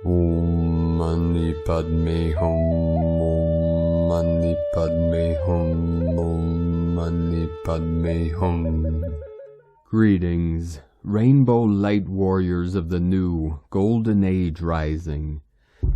Om Mani Padme Hum. Om Mani Padme Hum. Om Mani Padme Hum. Greetings, Rainbow Light Warriors of the new Golden Age rising.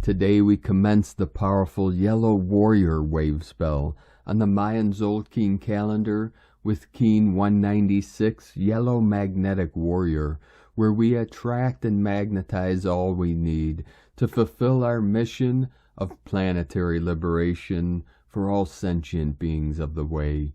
Today we commence the powerful Yellow Warrior wave spell on the Mayan Tzolk'in calendar with Keen 196 Yellow Magnetic Warrior, where we attract and magnetize all we need to fulfill our mission of planetary liberation for all sentient beings of the way.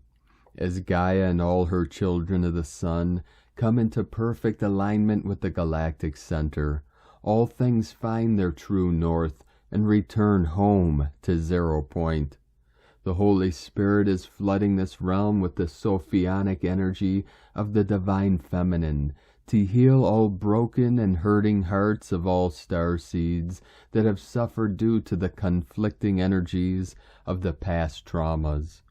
As Gaia and all her children of the sun come into perfect alignment with the galactic center, all things find their true north and return home to 0 point. The Holy Spirit is flooding this realm with the Sophionic energy of the Divine Feminine to heal all broken and hurting hearts of all starseeds that have suffered due to the conflicting energies of the past traumas.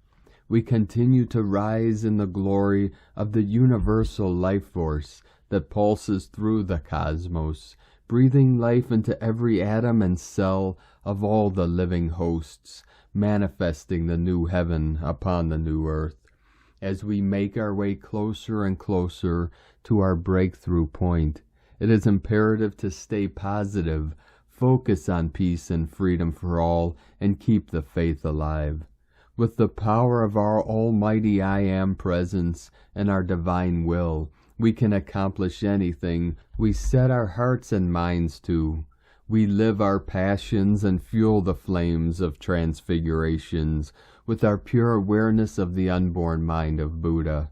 We continue to rise in the glory of the universal life force that pulses through the cosmos, breathing life into every atom and cell of all the living hosts, manifesting the new heaven upon the new earth. As we make our way closer and closer to our breakthrough point, it is imperative to stay positive, focus on peace and freedom for all, and keep the faith alive. With the power of our almighty I Am presence and our divine will, we can accomplish anything we set our hearts and minds to. We live our passions and fuel the flames of transfigurations with our pure awareness of the unborn mind of Buddha.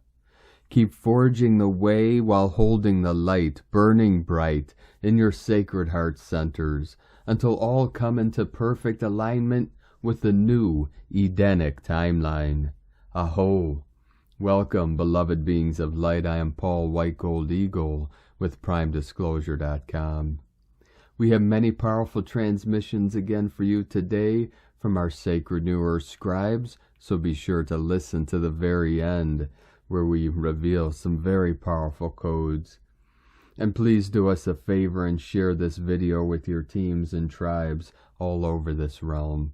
Keep forging the way while holding the light burning bright in your sacred heart centers until all come into perfect alignment with the new Edenic timeline. Aho! Welcome, beloved beings of light. I am Paul White Gold Eagle with PrimeDisclosure.com. We have many powerful transmissions again for you today from our sacred New Earth scribes, so be sure to listen to the very end where we reveal some very powerful codes. And please do us a favor and share this video with your teams and tribes all over this realm.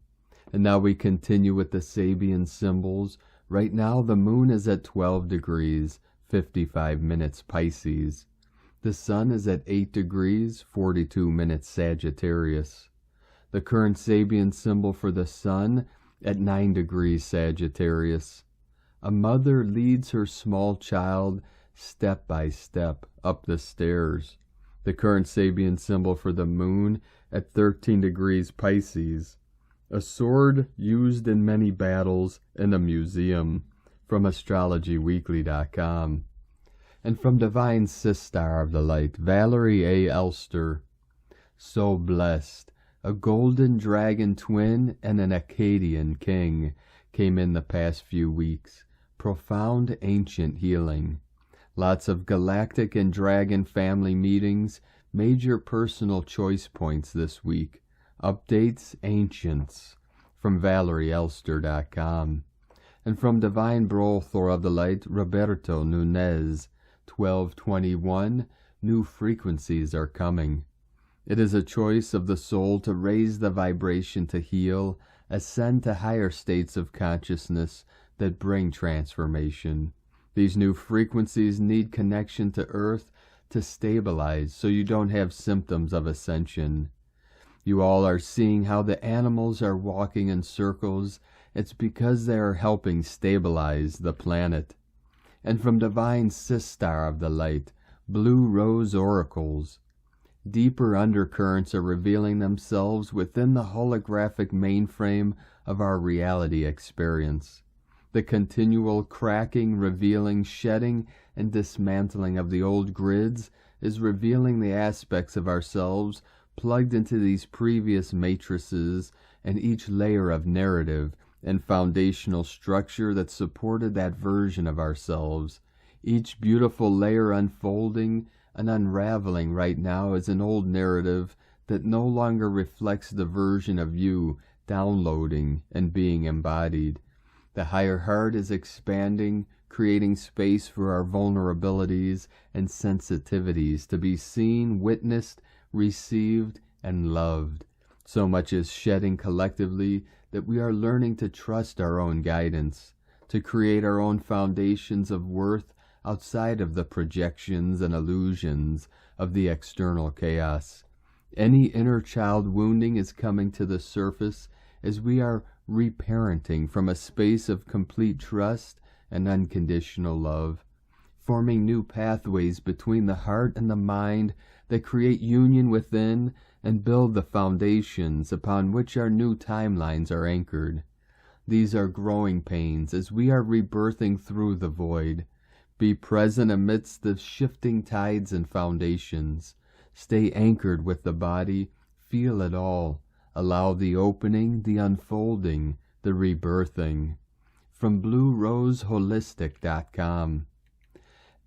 And now we continue with the Sabian symbols. Right now the moon is at 12 degrees, 55 minutes Pisces. The sun is at 8 degrees, 42 minutes Sagittarius. The current Sabian symbol for the sun at 9 degrees Sagittarius. A mother leads her small child step by step up the stairs. The current Sabian symbol for the moon at 13 degrees Pisces. A sword used in many battles in a museum, from astrologyweekly.com. And from Divine Sistar of the Light, Valerie A. Elster. So blessed, a golden dragon twin and an Akkadian king came in the past few weeks. Profound ancient healing. Lots of galactic and dragon family meetings, major personal choice points this week. Updates ancients from ValerieElster.com. And from Divine Brothor of the Light, Roberto Nunez, 1221, new frequencies are coming. It is a choice of the soul to raise the vibration to heal, ascend to higher states of consciousness that bring transformation. These new frequencies need connection to Earth to stabilize so you don't have symptoms of ascension. You all are seeing how the animals are walking in circles. It's because they are helping stabilize the planet. And from Divine Sistar of the Light, Blue Rose Oracles. Deeper undercurrents are revealing themselves within the holographic mainframe of our reality experience. The continual cracking, revealing, shedding, and dismantling of the old grids is revealing the aspects of ourselves plugged into these previous matrices and each layer of narrative and foundational structure that supported that version of ourselves. Each beautiful layer unfolding and unraveling right now is an old narrative that no longer reflects the version of you downloading and being embodied. The higher heart is expanding, creating space for our vulnerabilities and sensitivities to be seen, witnessed, received, and loved. So much is shedding collectively that we are learning to trust our own guidance, to create our own foundations of worth outside of the projections and illusions of the external chaos. Any inner child wounding is coming to the surface as we are reparenting from a space of complete trust and unconditional love, forming new pathways between the heart and the mind that create union within and build the foundations upon which our new timelines are anchored. These are growing pains as we are rebirthing through the void. Be present amidst the shifting tides and foundations. Stay anchored with the body, feel it all. Allow the opening, the unfolding, the rebirthing. From BlueRoseHolistic.com.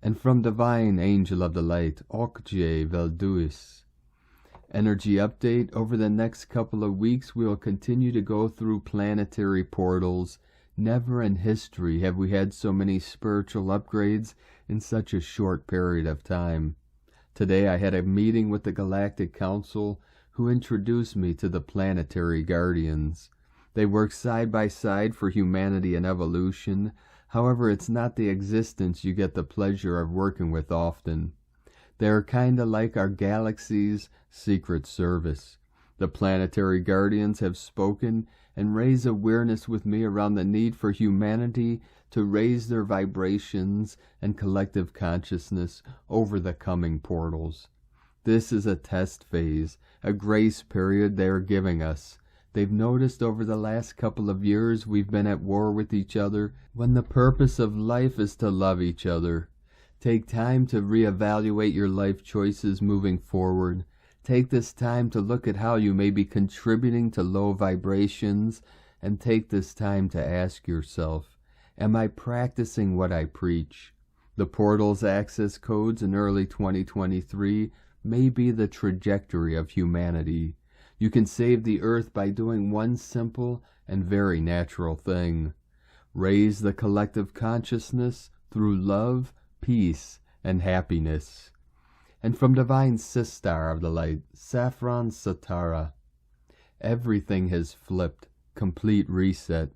And from Divine Angel of the Light, Okje Velduis. Energy update. Over the next couple of weeks, we will continue to go through planetary portals. Never in history have we had so many spiritual upgrades in such a short period of time. Today I had a meeting with the Galactic Council, who introduced me to the planetary guardians. They work side by side for humanity and evolution. However, it's not the existence you get the pleasure of working with often. They are kinda like our galaxy's secret service. The planetary guardians have spoken and raised awareness with me around the need for humanity to raise their vibrations and collective consciousness over the coming portals. This is a test phase, a grace period they are giving us. They've noticed over the last couple of years we've been at war with each other when the purpose of life is to love each other. Take time to reevaluate your life choices moving forward. Take this time to look at how you may be contributing to low vibrations, and take this time to ask yourself, am I practicing what I preach? The portal's access codes in early 2023 may be the trajectory of humanity. You can save the earth by doing one simple and very natural thing. Raise the collective consciousness through love, peace, and happiness. And from Divine Sister of the Light, Saffron Satara. Everything has flipped. Complete reset.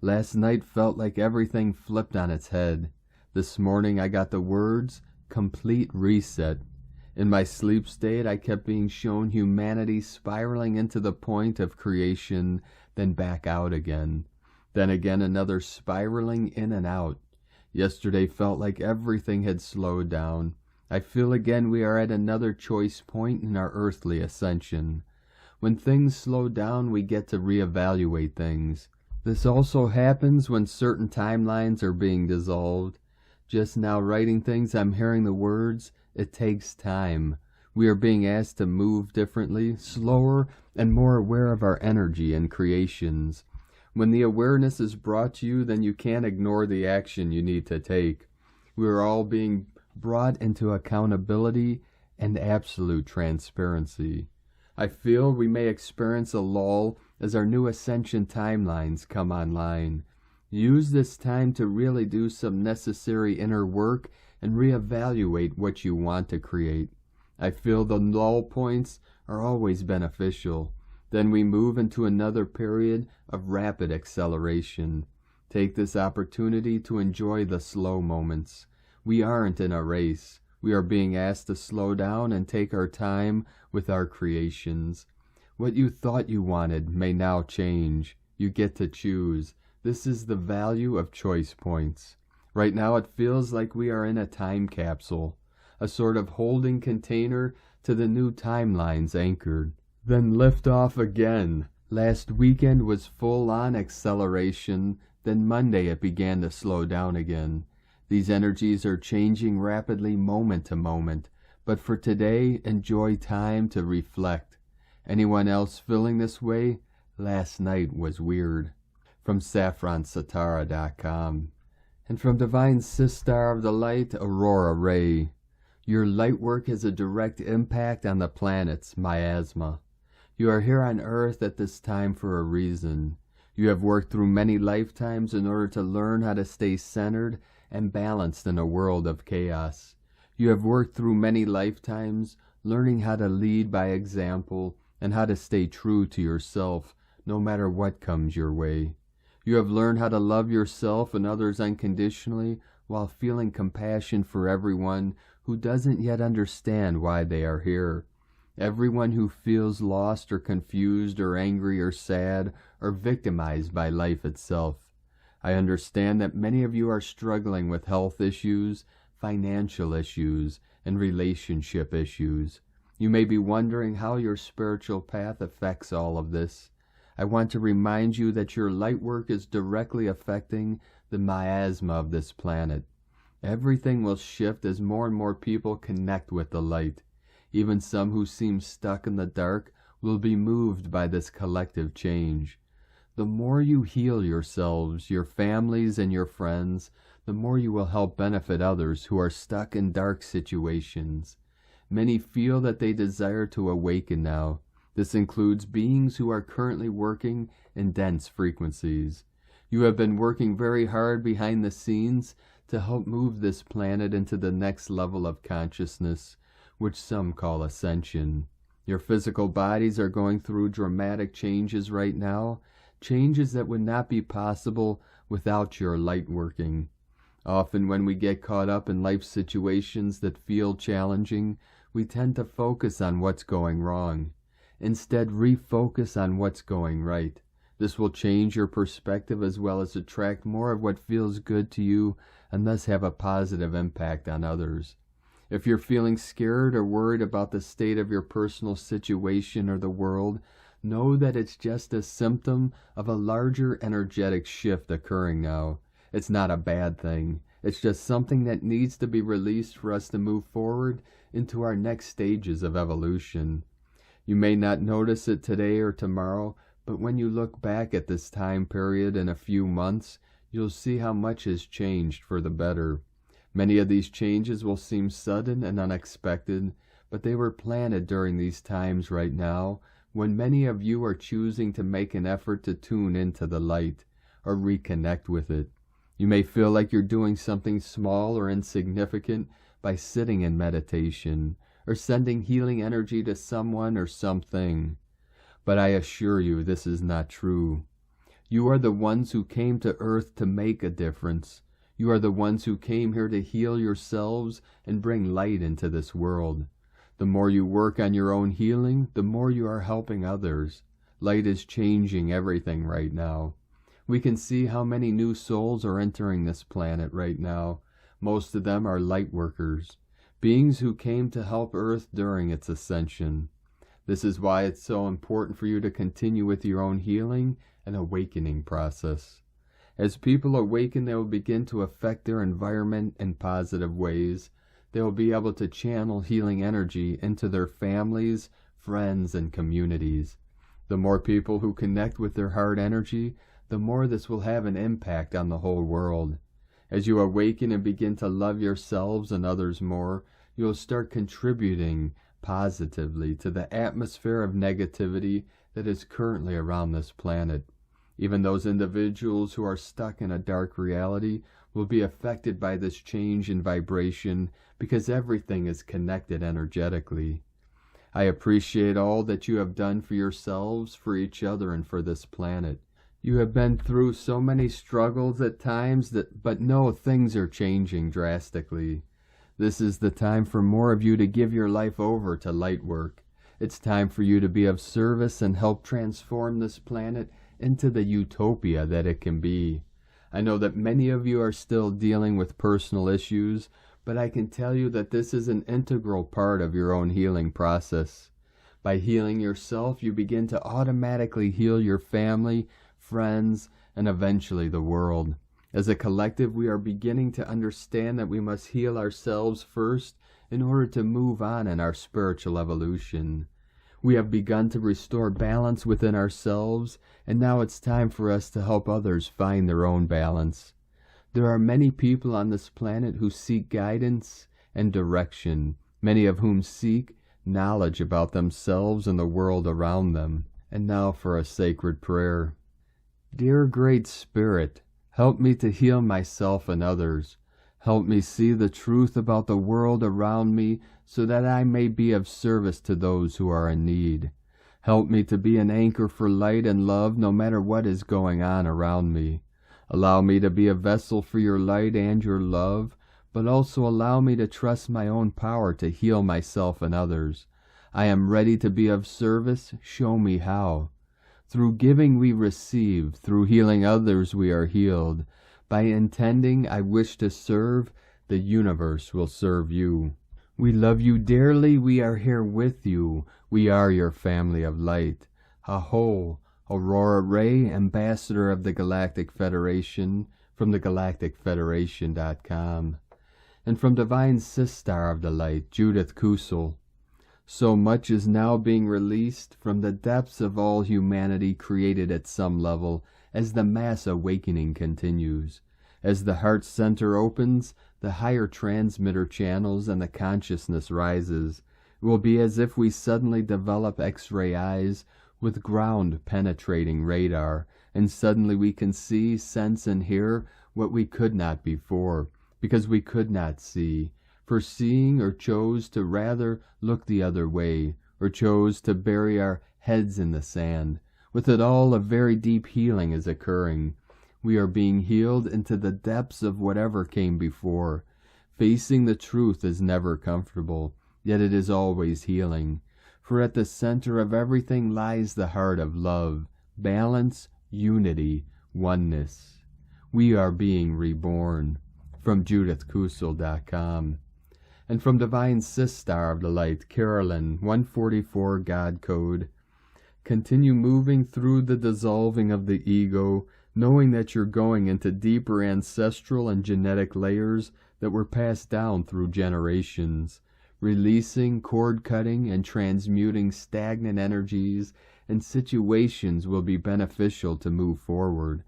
Last night felt like everything flipped on its head. This morning I got the words, complete reset. In my sleep state I kept being shown humanity spiraling into the point of creation, then back out again. Then again another spiraling in and out. Yesterday felt like everything had slowed down. I feel again we are at another choice point in our earthly ascension. When things slow down, we get to reevaluate things. This also happens when certain timelines are being dissolved. Just now writing things, I'm hearing the words, it takes time. We are being asked to move differently, slower, and more aware of our energy and creations. When the awareness is brought to you, then you can't ignore the action you need to take. We are all being brought into accountability and absolute transparency. I feel we may experience a lull as our new Ascension timelines come online. Use this time to really do some necessary inner work and reevaluate what you want to create. I feel the lull points are always beneficial. Then we move into another period of rapid acceleration. Take this opportunity to enjoy the slow moments. We aren't in a race. We are being asked to slow down and take our time with our creations. What you thought you wanted may now change. You get to choose. This is the value of choice points. Right now it feels like we are in a time capsule, a sort of holding container to the new timelines anchored. Then lift off again. Last weekend was full-on acceleration, then Monday it began to slow down again. These energies are changing rapidly moment to moment, but for today, enjoy time to reflect. Anyone else feeling this way? Last night was weird. From SaffronSatara.com. And from Divine Sister of the Light, Aurora Ray. Your light work has a direct impact on the planet's miasma. You are here on Earth at this time for a reason. You have worked through many lifetimes in order to learn how to stay centered and balanced in a world of chaos. You have worked through many lifetimes, learning how to lead by example, and how to stay true to yourself no matter what comes your way. You have learned how to love yourself and others unconditionally while feeling compassion for everyone who doesn't yet understand why they are here. Everyone who feels lost or confused or angry or sad or victimized by life itself. I understand that many of you are struggling with health issues, financial issues, and relationship issues. You may be wondering how your spiritual path affects all of this. I want to remind you that your light work is directly affecting the miasma of this planet. Everything will shift as more and more people connect with the light. Even some who seem stuck in the dark will be moved by this collective change. The more you heal yourselves, your families, and your friends, the more you will help benefit others who are stuck in dark situations. Many feel that they desire to awaken now. This includes beings who are currently working in dense frequencies. You have been working very hard behind the scenes to help move this planet into the next level of consciousness, which some call Ascension. Your physical bodies are going through dramatic changes right now, changes that would not be possible without your light working. Often when we get caught up in life situations that feel challenging, we tend to focus on what's going wrong. Instead, refocus on what's going right. This will change your perspective as well as attract more of what feels good to you and thus have a positive impact on others. If you're feeling scared or worried about the state of your personal situation or the world, know that it's just a symptom of a larger energetic shift occurring now. It's not a bad thing. It's just something that needs to be released for us to move forward into our next stages of evolution. You may not notice it today or tomorrow, but when you look back at this time period in a few months, you'll see how much has changed for the better. Many of these changes will seem sudden and unexpected, but they were planted during these times right now, when many of you are choosing to make an effort to tune into the light or reconnect with it. You may feel like you're doing something small or insignificant by sitting in meditation or sending healing energy to someone or something. But I assure you this is not true. You are the ones who came to Earth to make a difference. You are the ones who came here to heal yourselves and bring light into this world. The more you work on your own healing, the more you are helping others. Light is changing everything right now. We can see how many new souls are entering this planet right now. Most of them are light workers, beings who came to help Earth during its ascension. This is why it's so important for you to continue with your own healing and awakening process. As people awaken, they will begin to affect their environment in positive ways. They will be able to channel healing energy into their families, friends, and communities. The more people who connect with their heart energy, the more this will have an impact on the whole world. As you awaken and begin to love yourselves and others more, you will start contributing positively to the atmosphere of negativity that is currently around this planet. Even those individuals who are stuck in a dark reality will be affected by this change in vibration because everything is connected energetically. I appreciate all that you have done for yourselves, for each other, and for this planet. You have been through so many struggles at times, but know things are changing drastically. This is the time for more of you to give your life over to light work. It's time for you to be of service and help transform this planet into the utopia that it can be. I know that many of you are still dealing with personal issues, but I can tell you that this is an integral part of your own healing process. By healing yourself, you begin to automatically heal your family, friends, and eventually the world. As a collective, we are beginning to understand that we must heal ourselves first in order to move on in our spiritual evolution. We have begun to restore balance within ourselves, and now it's time for us to help others find their own balance. There are many people on this planet who seek guidance and direction, many of whom seek knowledge about themselves and the world around them. And now for a sacred prayer. Dear Great Spirit, help me to heal myself and others. Help me see the truth about the world around me so that I may be of service to those who are in need. Help me to be an anchor for light and love no matter what is going on around me. Allow me to be a vessel for your light and your love, but also allow me to trust my own power to heal myself and others. I am ready to be of service. Show me how. Through giving we receive, through healing others we are healed. By intending I wish to serve, the universe will serve you. We love you dearly, we are here with you. We are your family of light. Aho, Aurora Ray, Ambassador of the Galactic Federation, from the galacticfederation.com. And from Divine Sistar of the Light, Judith Kusel. So much is now being released from the depths of all humanity created at some level as the mass awakening continues. As the heart center opens, the higher transmitter channels and the consciousness rises. It will be as if we suddenly develop X-ray eyes with ground-penetrating radar, and suddenly we can see, sense, and hear what we could not before, because we could not see. For seeing or chose to rather look the other way, or chose to bury our heads in the sand. With it all, a very deep healing is occurring. We are being healed into the depths of whatever came before. Facing the truth is never comfortable, yet it is always healing. For at the center of everything lies the heart of love, balance, unity, oneness. We are being reborn. From JudithKusel.com. And from Divine Sistar of the Light, Carolyn, 144 God Code. Continue moving through the dissolving of the ego, knowing that you're going into deeper ancestral and genetic layers that were passed down through generations, releasing, cord-cutting, and transmuting stagnant energies, and situations will be beneficial to move forward.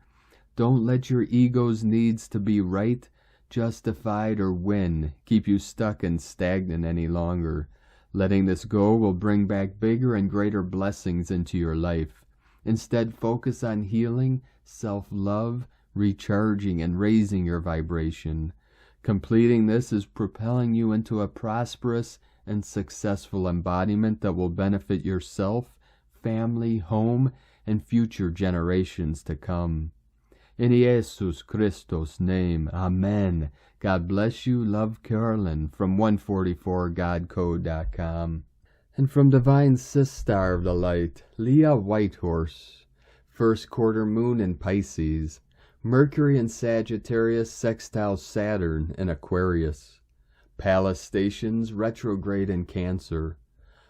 Don't let your ego's needs to be right, justified, or win keep you stuck and stagnant any longer. Letting this go will bring back bigger and greater blessings into your life. Instead, focus on healing, self-love, recharging, and raising your vibration. Completing this is propelling you into a prosperous and successful embodiment that will benefit yourself, family, home, and future generations to come. In Jesus Christos' name, Amen. God bless you. Love, Carolyn, from 144godcode.com. And from Divine Sistar of the Light, Leah Whitehorse. First quarter moon in Pisces. Mercury in Sagittarius sextile Saturn in Aquarius. Palace stations retrograde in Cancer.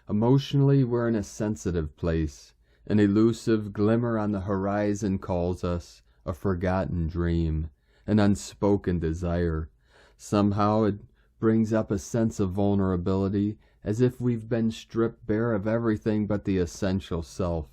Emotionally, we're in a sensitive place. An elusive glimmer on the horizon calls us. A forgotten dream, an unspoken desire. Somehow it brings up a sense of vulnerability, as if we've been stripped bare of everything but the essential self.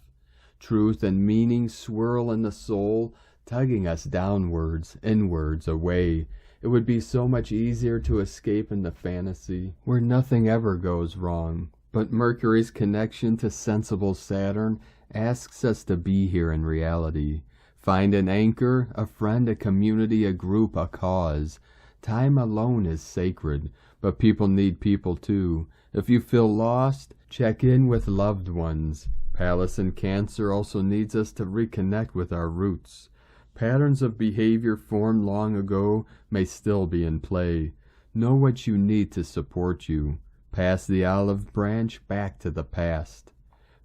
Truth and meaning swirl in the soul, tugging us downwards, inwards, away. It would be so much easier to escape into fantasy, where nothing ever goes wrong. But Mercury's connection to sensible Saturn asks us to be here in reality. Find an anchor, a friend, a community, a group, a cause. Time alone is sacred, but people need people too. If you feel lost, check in with loved ones. Palace in Cancer also needs us to reconnect with our roots. Patterns of behavior formed long ago may still be in play. Know what you need to support you. Pass the olive branch back to the past.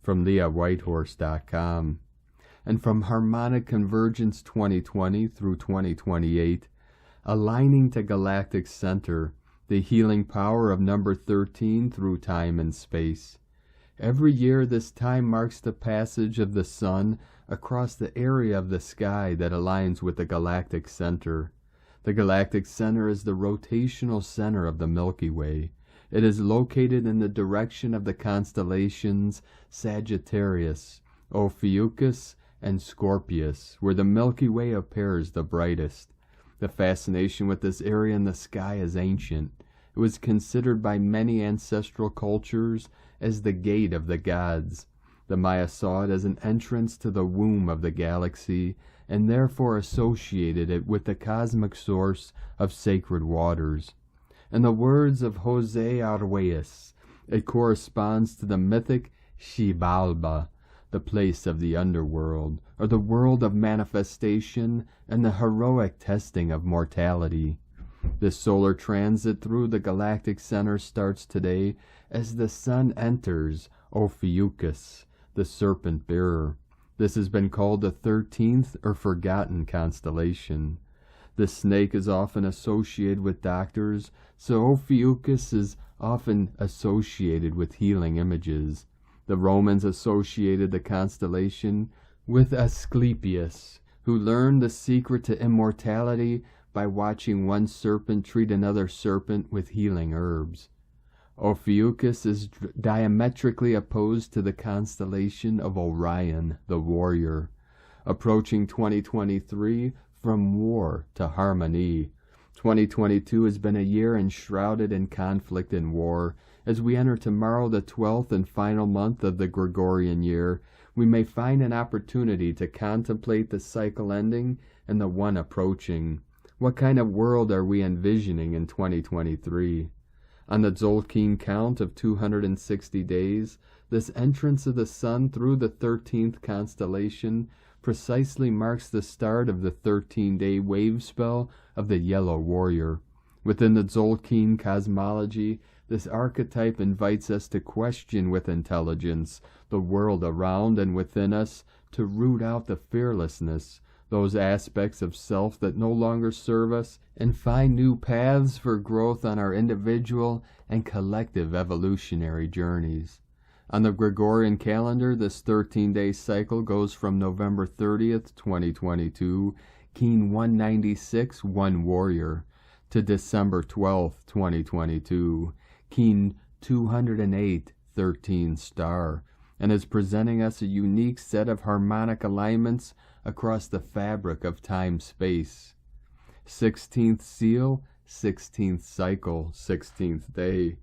From LeahWhitehorse.com. And from Harmonic Convergence 2020 through 2028, aligning to Galactic Center, the healing power of number 13 through time and space. Every year this time marks the passage of the sun across the area of the sky that aligns with the Galactic Center. The Galactic Center is the rotational center of the Milky Way. It is located in the direction of the constellations Sagittarius, Ophiuchus, and Scorpius, where the Milky Way appears the brightest. The fascination with this area in the sky is ancient. It was considered by many ancestral cultures as the gate of the gods. The Maya saw it as an entrance to the womb of the galaxy, and therefore associated it with the cosmic source of sacred waters. In the words of Jose Arguelles, it corresponds to the mythic Xibalba, the place of the underworld, or the world of manifestation and the heroic testing of mortality. This solar transit through the galactic center starts today as the sun enters Ophiuchus, the serpent bearer. This has been called the 13th or forgotten constellation. The snake is often associated with doctors, so Ophiuchus is often associated with healing images. The Romans associated the constellation with Asclepius, who learned the secret to immortality by watching one serpent treat another serpent with healing herbs. Ophiuchus is diametrically opposed to the constellation of Orion, the warrior, approaching 2023 from war to harmony. 2022 has been a year enshrouded in conflict and war. As we enter tomorrow, the 12th and final month of the Gregorian year, we may find an opportunity to contemplate the cycle ending and the one approaching. What kind of world are we envisioning in 2023? On the Tzolk'in count of 260 days, this entrance of the sun through the 13th constellation precisely marks the start of the 13-day wave spell of the Yellow Warrior. Within the Tzolk'in cosmology, this archetype invites us to question with intelligence the world around and within us, to root out the fearlessness, those aspects of self that no longer serve us, and find new paths for growth on our individual and collective evolutionary journeys. On the Gregorian calendar, this 13-day cycle goes from November 30th, 2022, Keen 196, 1 Warrior, to December 12th, 2022, Keen 208, 13 Star, and is presenting us a unique set of harmonic alignments across the fabric of time-space. 16th seal, 16th cycle, 16th day.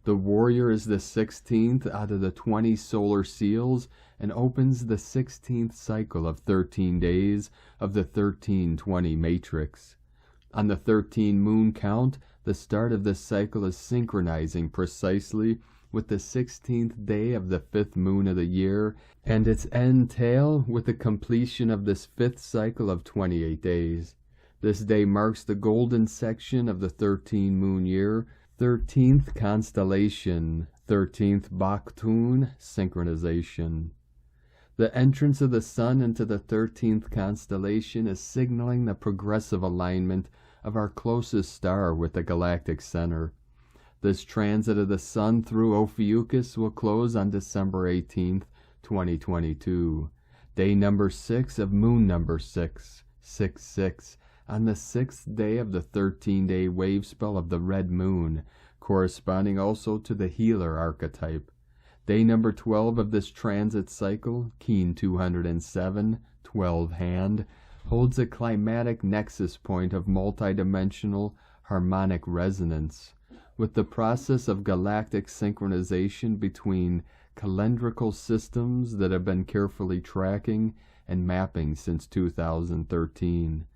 The warrior is the 16th out of the 20 solar seals and opens the 16th cycle of 13 days of the 1320 matrix. On the 13 moon count, the start of this cycle is synchronizing precisely with the 16th day of the 5th moon of the year, and its end tail with the completion of this 5th cycle of 28 days. This day marks the golden section of the 13 moon year, 13th constellation, 13th Baktun synchronization. The entrance of the sun into the 13th constellation is signaling the progressive alignment of our closest star with the galactic center. This transit of the sun through Ophiuchus will close on December 18th, 2022, day number 6 of moon number 6, 6-6, on the 6th day of the 13-day wave spell of the red moon, corresponding also to the healer archetype. Day number 12 of this transit cycle, Keen 207, 12 hand, holds a climatic nexus point of multidimensional harmonic resonance, with the process of galactic synchronization between calendrical systems that have been carefully tracking and mapping since 2013.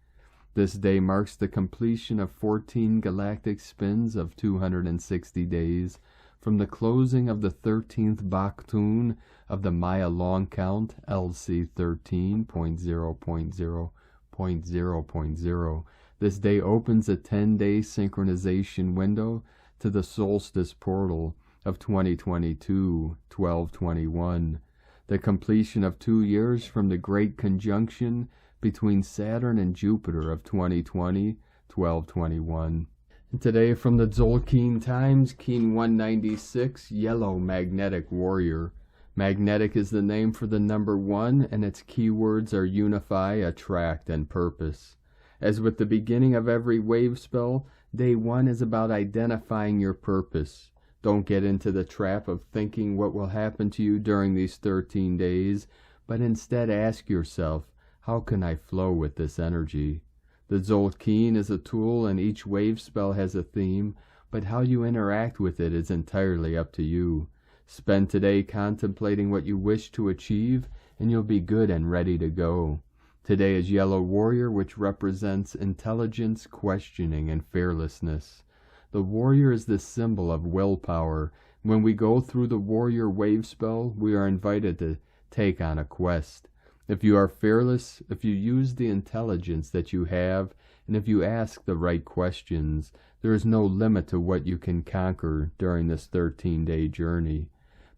This day marks the completion of 14 galactic spins of 260 days from the closing of the 13th Baktun of the Maya long count LC 13.0.0.0.0. This day opens a 10-day synchronization window to the solstice portal of 2022, 12/21, the completion of 2 years from the great conjunction between Saturn and Jupiter of 2020, 12/21. And today from the Tzolk'in Times, Keen 196, Yellow Magnetic Warrior. Magnetic is the name for the number 1, and its keywords are unify, attract, and purpose. As with the beginning of every wave spell, day 1 is about identifying your purpose. Don't get into the trap of thinking what will happen to you during these 13 days, but instead ask yourself, how can I flow with this energy? The Tzolk'in is a tool and each wave spell has a theme, but how you interact with it is entirely up to you. Spend today contemplating what you wish to achieve, and you'll be good and ready to go. Today is Yellow Warrior, which represents intelligence, questioning, and fearlessness. The warrior is the symbol of willpower. When we go through the warrior wave spell, we are invited to take on a quest. If you are fearless, if you use the intelligence that you have, and if you ask the right questions, there is no limit to what you can conquer during this 13-day journey.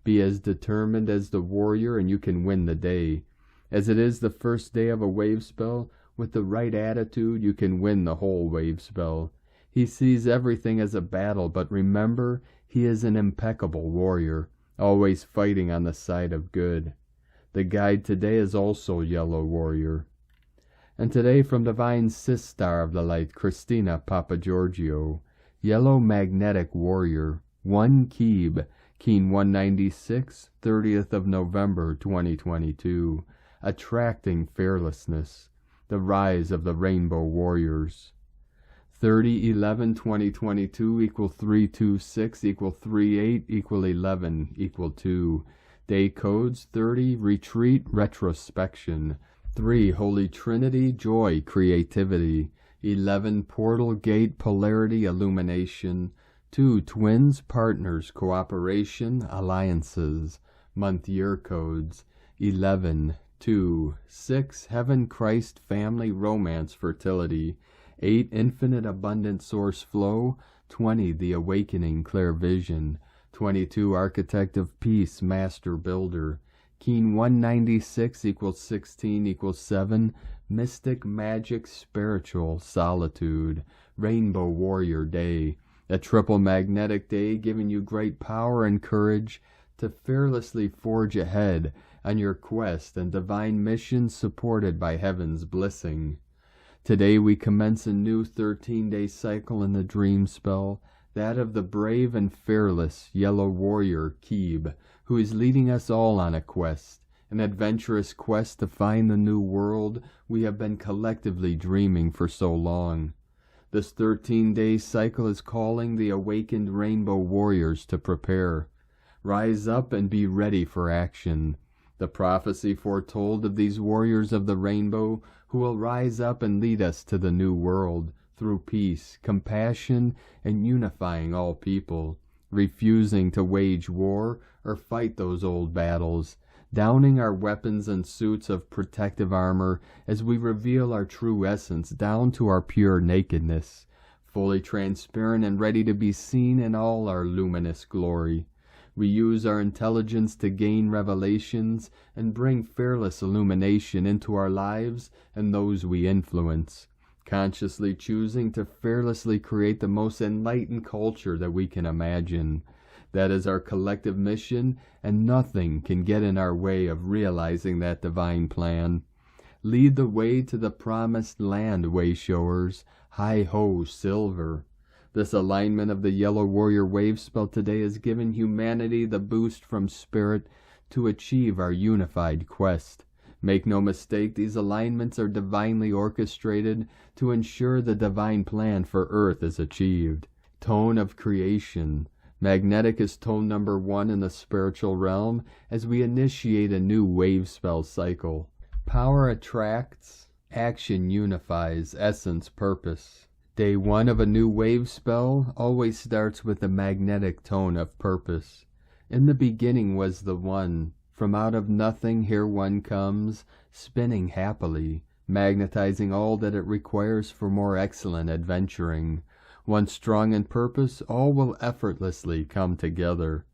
Be as determined as the warrior and you can win the day. As it is the first day of a wave spell, with the right attitude you can win the whole wave spell. He sees everything as a battle, but remember, he is an impeccable warrior, always fighting on the side of good. The guide today is also Yellow Warrior. And today from Divine Sistar of the Light, Christina Papagiorgio, Yellow Magnetic Warrior, 1 Keeb, Keen 196, 30th of November 2022, Attracting Fearlessness, the Rise of the Rainbow Warriors. 30-11-2022 equal 326 equal 38 equal 11 equal 2. Day codes 30 Retreat Retrospection, 3 Holy Trinity Joy Creativity, 11 Portal Gate Polarity Illumination, 2 Twins Partners Cooperation Alliances. Month year codes 11 2 6 Heaven Christ Family Romance Fertility, 8 Infinite Abundant Source Flow, 20 The Awakening Clear Vision, 22 Architect of Peace Master Builder, Keen 196 equals 16 equals 7 Mystic Magic Spiritual Solitude, Rainbow Warrior Day, a triple magnetic day giving you great power and courage to fearlessly forge ahead on your quest and divine mission supported by heaven's blessing. Today we commence a new 13-day cycle in the dream spell, that of the brave and fearless Yellow Warrior Keeb, who is leading us all on a quest, an adventurous quest to find the new world we have been collectively dreaming for so long. This 13-day cycle is calling the awakened Rainbow Warriors to prepare. Rise up and be ready for action. The prophecy foretold of these warriors of the rainbow who will rise up and lead us to the new world through peace, compassion, and unifying all people, refusing to wage war or fight those old battles, downing our weapons and suits of protective armor as we reveal our true essence down to our pure nakedness, fully transparent and ready to be seen in all our luminous glory. We use our intelligence to gain revelations and bring fearless illumination into our lives and those we influence, consciously choosing to fearlessly create the most enlightened culture that we can imagine. That is our collective mission, and nothing can get in our way of realizing that divine plan. Lead the way to the promised land, Wayshowers. Hi-ho, Silver. This alignment of the Yellow Warrior wave spell today has given humanity the boost from spirit to achieve our unified quest. Make no mistake, these alignments are divinely orchestrated to ensure the divine plan for Earth is achieved. Tone of creation. Magnetic is tone number 1 in the spiritual realm as we initiate a new wave spell cycle. Power attracts, action unifies, essence purpose. Day 1 of a new wave spell always starts with a magnetic tone of purpose. In the beginning was the One. From out of nothing here one comes, spinning happily, magnetizing all that it requires for more excellent adventuring. Once strong in purpose, all will effortlessly come together.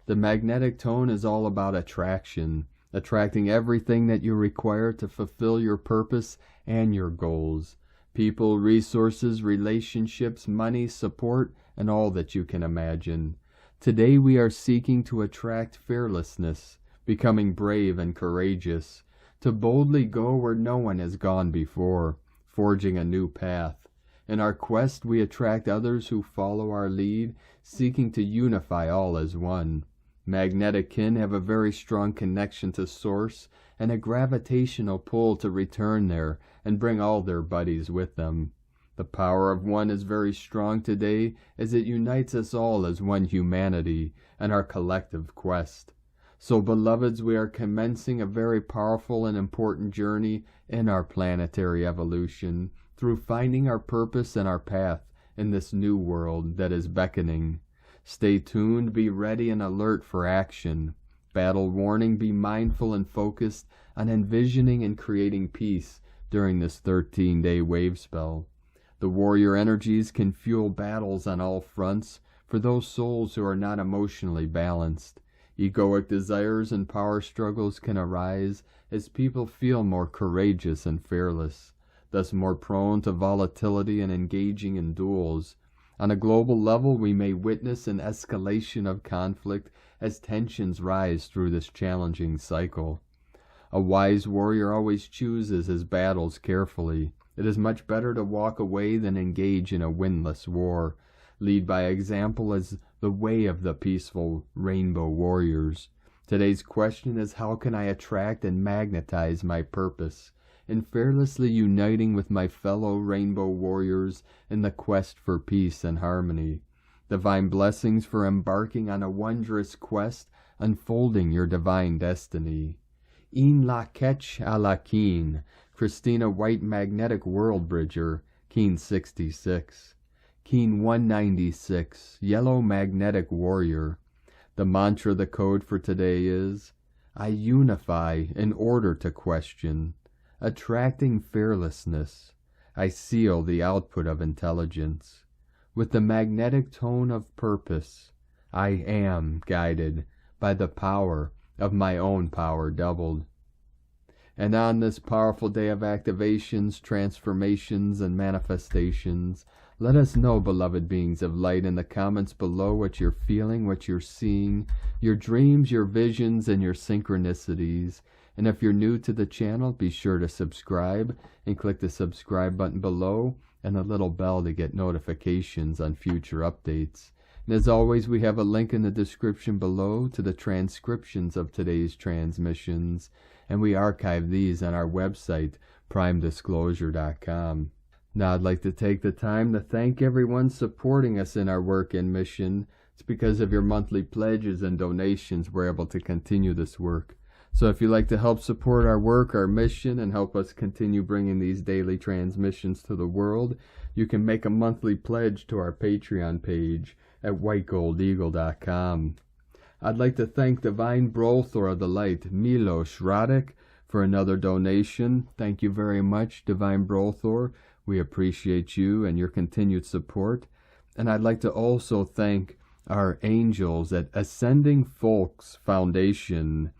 The magnetic tone is all about attraction, attracting everything that you require to fulfill your purpose and your goals. People, resources, relationships, money, support, and all that you can imagine. Today we are seeking to attract fearlessness, becoming brave and courageous, to boldly go where no one has gone before, forging a new path. In our quest we attract others who follow our lead, seeking to unify all as one. Magnetic kin have a very strong connection to Source and a gravitational pull to return there and bring all their buddies with them. The power of one is very strong today as it unites us all as one humanity and our collective quest. So, beloveds, we are commencing a very powerful and important journey in our planetary evolution through finding our purpose and our path in this new world that is beckoning. Stay tuned, be ready and alert for action. Battle warning, be mindful and focused on envisioning and creating peace during this 13-day wave spell. The warrior energies can fuel battles on all fronts for those souls who are not emotionally balanced. Egoic desires and power struggles can arise as people feel more courageous and fearless, thus more prone to volatility and engaging in duels. On a global level, we may witness an escalation of conflict as tensions rise through this challenging cycle. A wise warrior always chooses his battles carefully. It is much better to walk away than engage in a winless war. Lead by example as the way of the peaceful rainbow warriors. Today's question is, how can I attract and magnetize my purpose in fearlessly uniting with my fellow rainbow warriors in the quest for peace and harmony? Divine blessings for embarking on a wondrous quest, unfolding your divine destiny. In la ketch a la keen, Christina White Magnetic World Bridger, Keen 66. Keen 196, Yellow Magnetic Warrior. The mantra, the code for today is, I unify in order to question. Attracting fearlessness, I seal the output of intelligence. With the magnetic tone of purpose, I am guided by the power of my own power doubled. And on this powerful day of activations, transformations, and manifestations, let us know, beloved beings of light, in the comments below what you're feeling, what you're seeing, your dreams, your visions, and your synchronicities. And if you're new to the channel, be sure to subscribe and click the subscribe button below and the little bell to get notifications on future updates. And as always, we have a link in the description below to the transcriptions of today's transmissions, and we archive these on our website, primedisclosure.com. Now I'd like to take the time to thank everyone supporting us in our work and mission. It's because of your monthly pledges and donations we're able to continue this work. So if you'd like to help support our work, our mission, and help us continue bringing these daily transmissions to the world, you can make a monthly pledge to our Patreon page at whitegoldeagle.com. I'd like to thank Divine Brothor of the Light, Milos Radek, for another donation. Thank you very much, Divine Brothor. We appreciate you and your continued support. And I'd like to also thank our angels at Ascending Folks Foundation,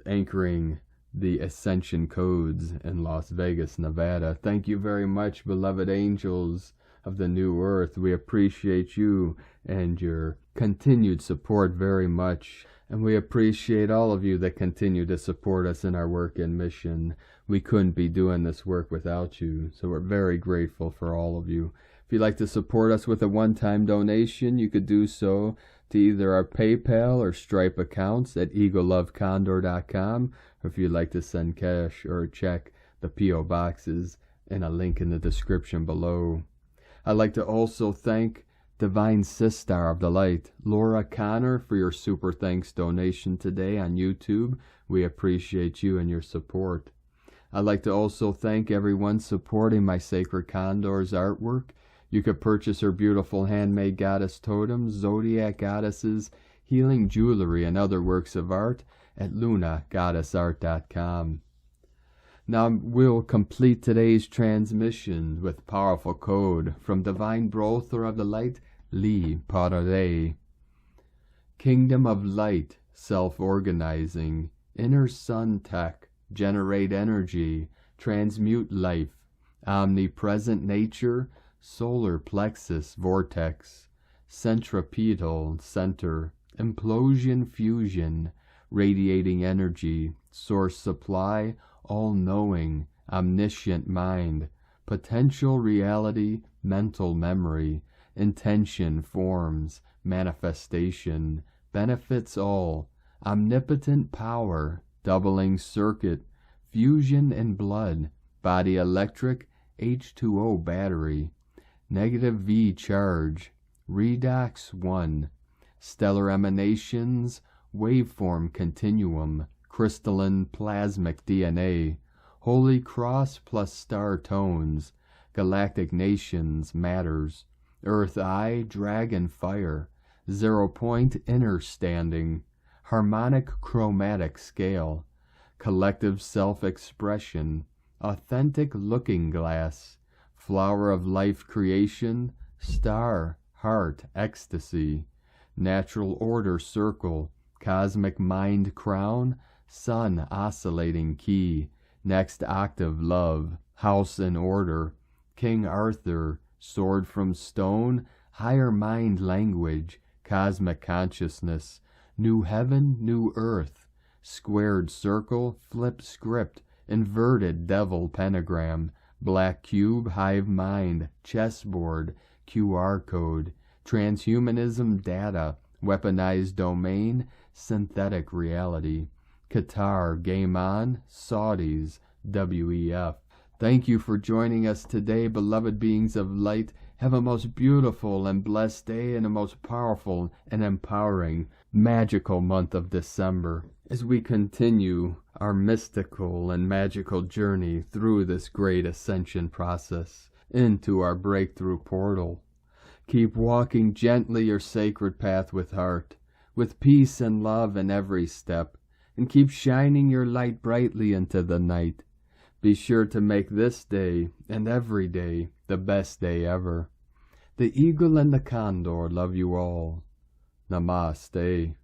anchoring the Ascension codes in Las Vegas, Nevada. Thank you very much, beloved angels of the new earth. We appreciate you and your continued support very much. And we appreciate all of you that continue to support us in our work and mission. We couldn't be doing this work without you, so we're very grateful for all of you. If you'd like to support us with a one-time donation, you could do so to either our PayPal or Stripe accounts at eaglelovecondor.com, or if you'd like to send cash or a check, the P.O. boxes and a link in the description below. I'd like to also thank Divine Sistar of the Light, Laura Connor, for your super thanks donation today on YouTube. We appreciate you and your support. I'd like to also thank everyone supporting my Sacred Condor's artwork. You could purchase her beautiful handmade goddess totems, zodiac goddesses, healing jewelry, and other works of art at lunagoddessart.com. Now we'll complete today's transmission with powerful code from Divine Brothor of the Light, Li Prairie. Kingdom of Light, self-organizing, inner sun tech, generate energy, transmute life, omnipresent nature, solar plexus vortex, centripetal center, implosion fusion, radiating energy, source supply, all-knowing, omniscient mind, potential reality, mental memory, intention forms, manifestation, benefits all, omnipotent power, doubling circuit, fusion in blood, body electric, H2O battery, negative V charge, redox 1, stellar emanations, waveform continuum, crystalline plasmic DNA, Holy Cross plus star tones, galactic nations matters, Earth Eye dragon fire, 0 point inner standing, harmonic chromatic scale, collective self-expression, authentic looking glass, flower of life creation, star, heart, ecstasy, natural order circle, cosmic mind crown, sun oscillating key, next octave love, house in order, King Arthur, sword from stone, higher mind language, cosmic consciousness, new heaven, new earth, squared circle, flip script, inverted devil pentagram, black cube, hive mind, chessboard, QR code, transhumanism data, weaponized domain, synthetic reality, Qatar, Game On, Saudis, WEF. Thank you for joining us today, beloved beings of light. Have a most beautiful and blessed day and a most powerful and empowering, magical month of December as we continue our mystical and magical journey through this great ascension process into our breakthrough portal. Keep walking gently your sacred path with heart, with peace and love in every step, and keep shining your light brightly into the night. Be sure to make this day and every day the best day ever. The eagle and the condor love you all. Namaste.